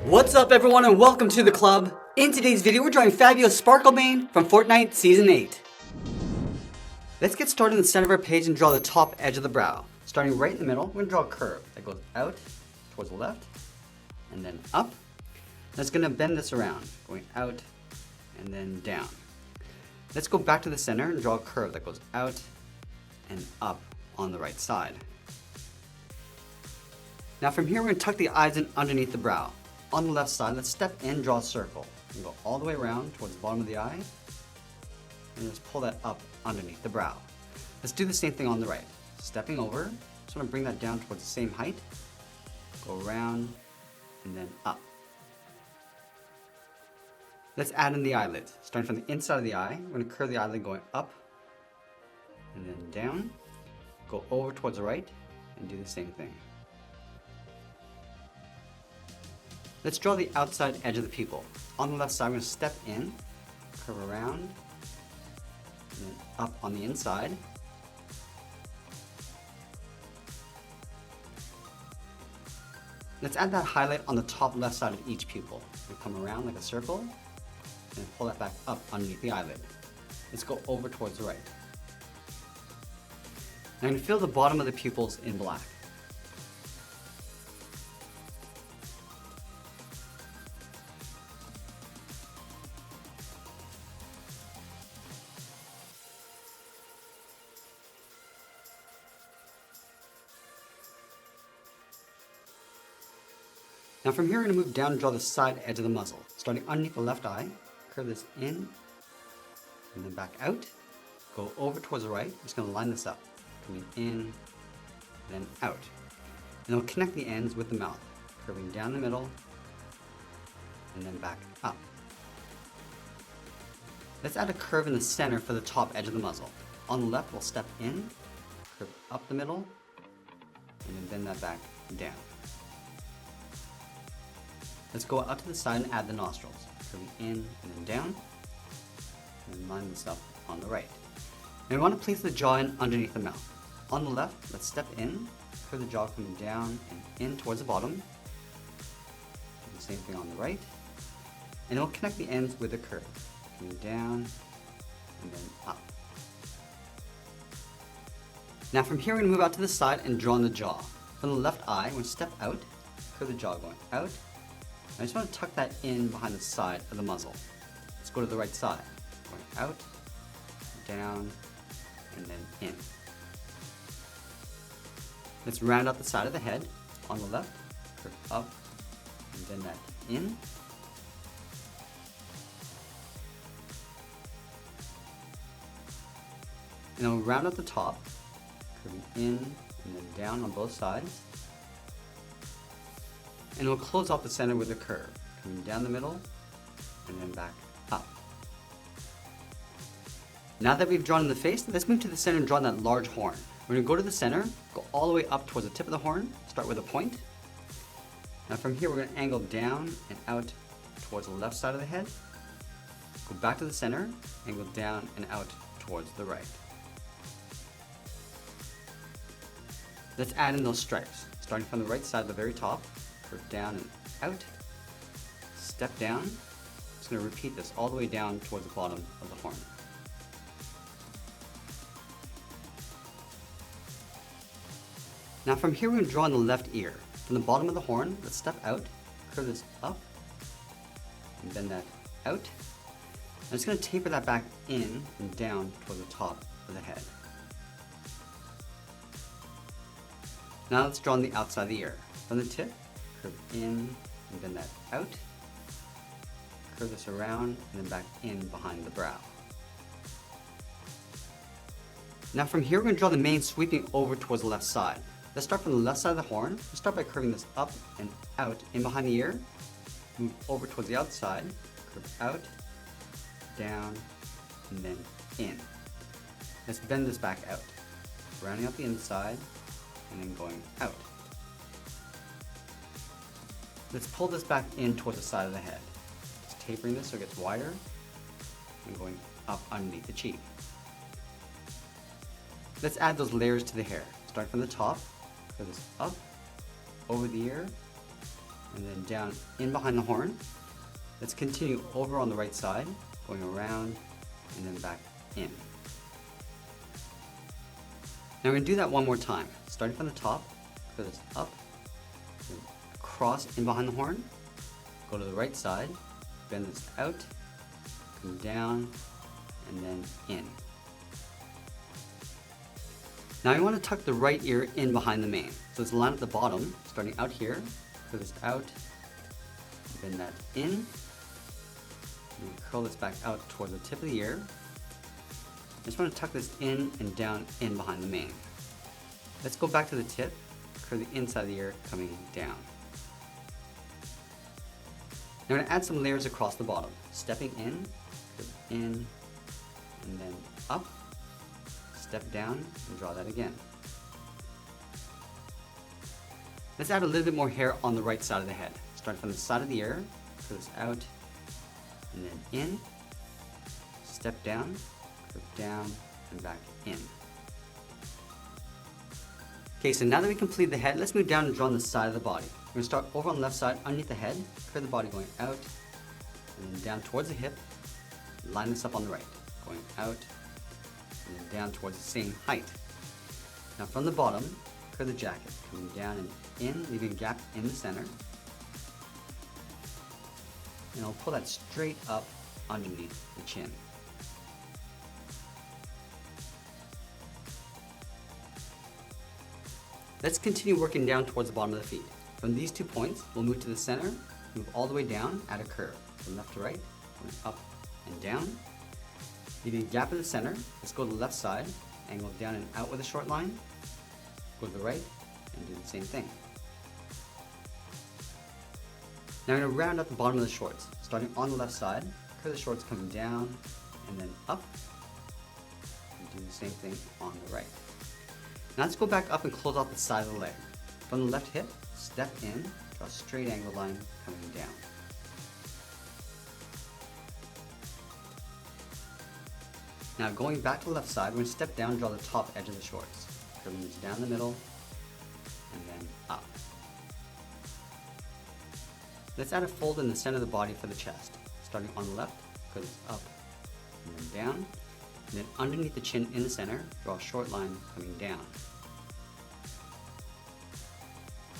What's up everyone and welcome to the club. In today's video we're drawing Fabio Sparklemane from Fortnite Season 8. Let's get started in the center of our page and draw the top edge of the brow. Starting right in the middle, we're going to draw a curve that goes out towards the left and then up. That's going to bend this around, going out and then down. Let's go back to the center and draw a curve that goes out and up on the right side. Now from here we're going to tuck the eyes in underneath the brow. On the left side, let's step in, draw a circle, and go all the way around towards the bottom of the eye, and just pull that up underneath the brow. Let's do the same thing on the right. Stepping over, just want to bring that down towards the same height, go around, and then up. Let's add in the eyelids. Starting from the inside of the eye, we're going to curve the eyelid going up, and then down, go over towards the right, and do the same thing. Let's draw the outside edge of the pupil. On the left side, I'm going to step in, curve around, and then up on the inside. Let's add that highlight on the top left side of each pupil. We come around like a circle, and pull that back up underneath the eyelid. Let's go over towards the right. I'm going to fill the bottom of the pupils in black. Now from here we're going to move down and draw the side edge of the muzzle. Starting underneath the left eye, curve this in, and then back out. Go over towards the right, just going to line this up. Coming in, then out. And then we'll connect the ends with the mouth. Curving down the middle, and then back up. Let's add a curve in the center for the top edge of the muzzle. On the left we'll step in, curve up the middle, and then bend that back down. Let's go out to the side and add the nostrils. Curving in and then down, and then line this up on the right. And we want to place the jaw in underneath the mouth. On the left, let's step in, curve the jaw coming down and in towards the bottom. Do the same thing on the right. And we'll connect the ends with a curve. Coming down and then up. Now from here we're going to move out to the side and draw on the jaw. From the left eye, we're going to step out, curve the jaw going out. I just want to tuck that in behind the side of the muzzle. Let's go to the right side. Going out, down, and then in. Let's round out the side of the head. On the left, curve up, and then that in. And then we'll round out the top, curving in and then down on both sides. And we'll close off the center with a curve, coming down the middle and then back up. Now that we've drawn in the face, let's move to the center and draw that large horn. We're going to go to the center, go all the way up towards the tip of the horn, start with a point. Now from here we're going to angle down and out towards the left side of the head. Go back to the center, angle down and out towards the right. Let's add in those stripes, starting from the right side at the very top. Curve down and out, step down. Just going to repeat this all the way down towards the bottom of the horn. Now from here we're going to draw on the left ear. From the bottom of the horn, let's step out, curve this up, and bend that out. I'm just going to taper that back in and down toward the top of the head. Now let's draw on the outside of the ear. From the tip, curve in and bend that out. Curve this around and then back in behind the brow. Now from here we're going to draw the mane sweeping over towards the left side. Let's start from the left side of the horn. We'll start by curving this up and out in behind the ear. Move over towards the outside. Curve out, down, and then in. Let's bend this back out. Rounding out the inside and then going out. Let's pull this back in towards the side of the head. Just tapering this so it gets wider and going up underneath the cheek. Let's add those layers to the hair. Starting from the top, curve this up, over the ear, and then down in behind the horn. Let's continue over on the right side, going around and then back in. Now we're going to do that one more time. Starting from the top, go this up, then across in behind the horn, go to the right side, bend this out, come down, and then in. Now you want to tuck the right ear in behind the mane. So let's line at the bottom, starting out here, curl this out, bend that in, and curl this back out toward the tip of the ear. I just want to tuck this in and down in behind the mane. Let's go back to the tip, curl the inside of the ear coming down. Now I'm going to add some layers across the bottom, stepping in, and then up, step down, and draw that again. Let's add a little bit more hair on the right side of the head. Starting from the side of the ear, curl this out, and then in, step down, curve down, and back in. Okay, so now that we completed the head, let's move down and draw on the side of the body. We're going to start over on the left side, underneath the head, curve the body going out, and then down towards the hip, line this up on the right, going out, and then down towards the same height. Now from the bottom, curve the jacket, coming down and in, leaving a gap in the center. And I'll pull that straight up underneath the chin. Let's continue working down towards the bottom of the feet. From these 2 points, we'll move to the center, move all the way down, add a curve. From left to right, going up and down. Leaving a gap in the center, let's go to the left side, angle down and out with a short line, go to the right, and do the same thing. Now I'm going to round up the bottom of the shorts, starting on the left side, curve the shorts coming down, and then up, and do the same thing on the right. Now let's go back up and close off the side of the leg. From the left hip, step in, draw a straight angle line coming down. Now going back to the left side, we're going to step down and draw the top edge of the shorts. Curving this down the middle, and then up. Let's add a fold in the center of the body for the chest. Starting on the left, curve this up, and then down. And then underneath the chin in the center, draw a short line coming down.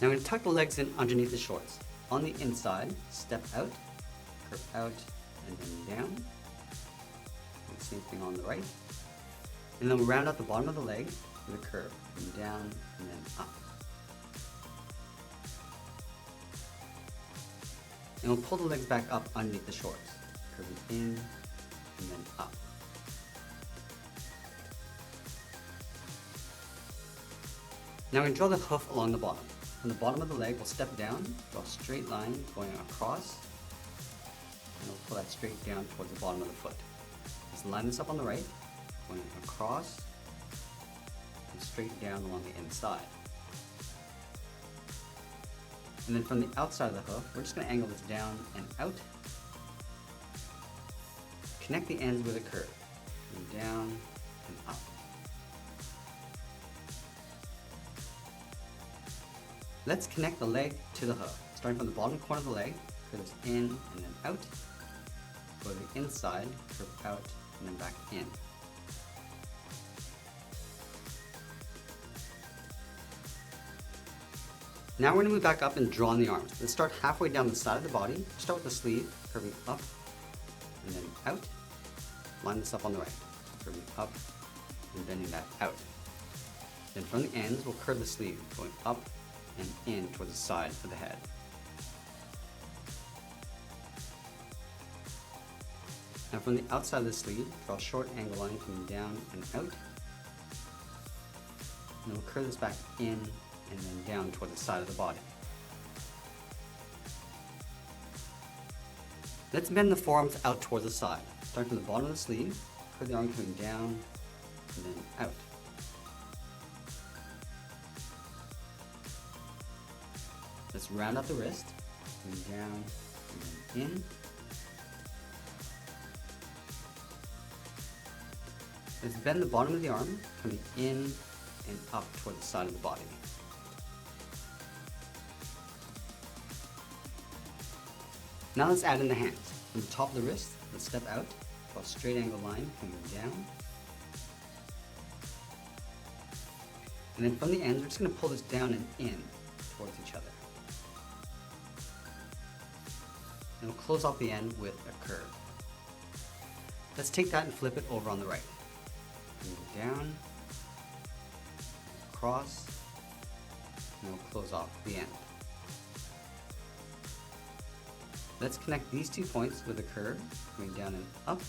Now I'm going to tuck the legs in underneath the shorts. On the inside, step out, curve out, and then down. And the same thing on the right. And then we'll round out the bottom of the leg with a curve, coming down and then up. And we'll pull the legs back up underneath the shorts, curving in and then up. Now we're going to draw the hoof along the bottom. From the bottom of the leg, we'll step down, draw a straight line going across, and we'll pull that straight down towards the bottom of the foot. Let's line this up on the right, going across, and straight down along the inside. And then from the outside of the hoof, we're just going to angle this down and out. Connect the ends with a curve, and down and up. Let's connect the leg to the hoof. Starting from the bottom corner of the leg, curve this in and then out. Go to the inside, curve out, and then back in. Now we're going to move back up and draw on the arms. Let's start halfway down the side of the body. Start with the sleeve, curving up and then out. Line this up on the right, curving up and bending that out. Then from the ends, we'll curve the sleeve, going up and in towards the side of the head. Now from the outside of the sleeve, draw a short angle line coming down and out. And we'll curve this back in and then down toward the side of the body. Let's bend the forearms out towards the side. Starting from the bottom of the sleeve, curve the arm coming down and then out. Let's round out the wrist, coming down and then in. Let's bend the bottom of the arm, coming in and up toward the side of the body. Now let's add in the hands. From the top of the wrist, let's step out, draw a straight angle line coming down. And then from the ends, we're just going to pull this down and in towards each other. And we'll close off the end with a curve. Let's take that and flip it over on the right. Down, across, and we'll close off the end. Let's connect these 2 points with a curve, going down and up,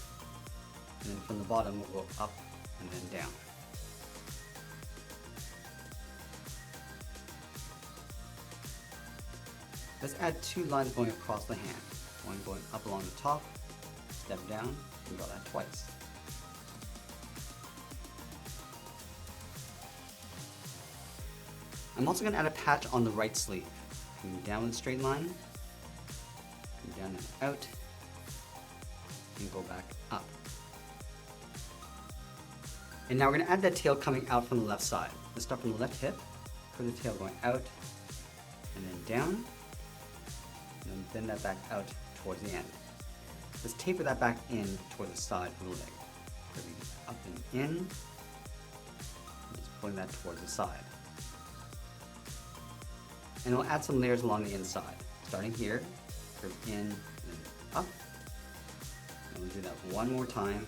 and then from the bottom we'll go up and then down. Let's add 2 lines going across the hand, one going up along the top, step down, and draw that twice. I'm also going to add a patch on the right sleeve, coming down with a straight line, down and out, and go back up. And now we're going to add that tail coming out from the left side. Let's start from the left hip, for the tail going out, and then down, and then bend that back out towards the end. Let's taper that back in toward the side of the leg. Curving up and in, and just pulling that towards the side. And we'll add some layers along the inside. Starting here, curve in and up. And we'll do that one more time.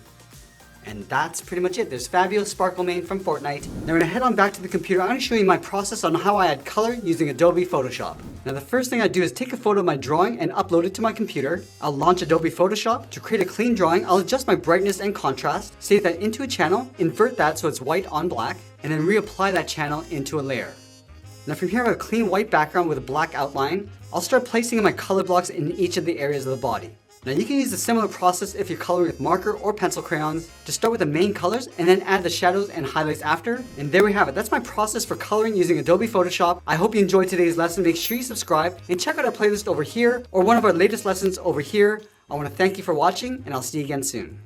And that's pretty much it. There's Fabio Sparklemane from Fortnite. Now we're gonna head on back to the computer. I'm gonna show you my process on how I add color using Adobe Photoshop. Now the first thing I do is take a photo of my drawing and upload it to my computer. I'll launch Adobe Photoshop. To create a clean drawing, I'll adjust my brightness and contrast, save that into a channel, invert that so it's white on black, and then reapply that channel into a layer. Now from here I have a clean white background with a black outline. I'll start placing my color blocks in each of the areas of the body. Now you can use a similar process if you're coloring with marker or pencil crayons. To start with the main colors and then add the shadows and highlights after. And there we have it. That's my process for coloring using Adobe Photoshop. I hope you enjoyed today's lesson. Make sure you subscribe and check out our playlist over here or one of our latest lessons over here. I want to thank you for watching and I'll see you again soon.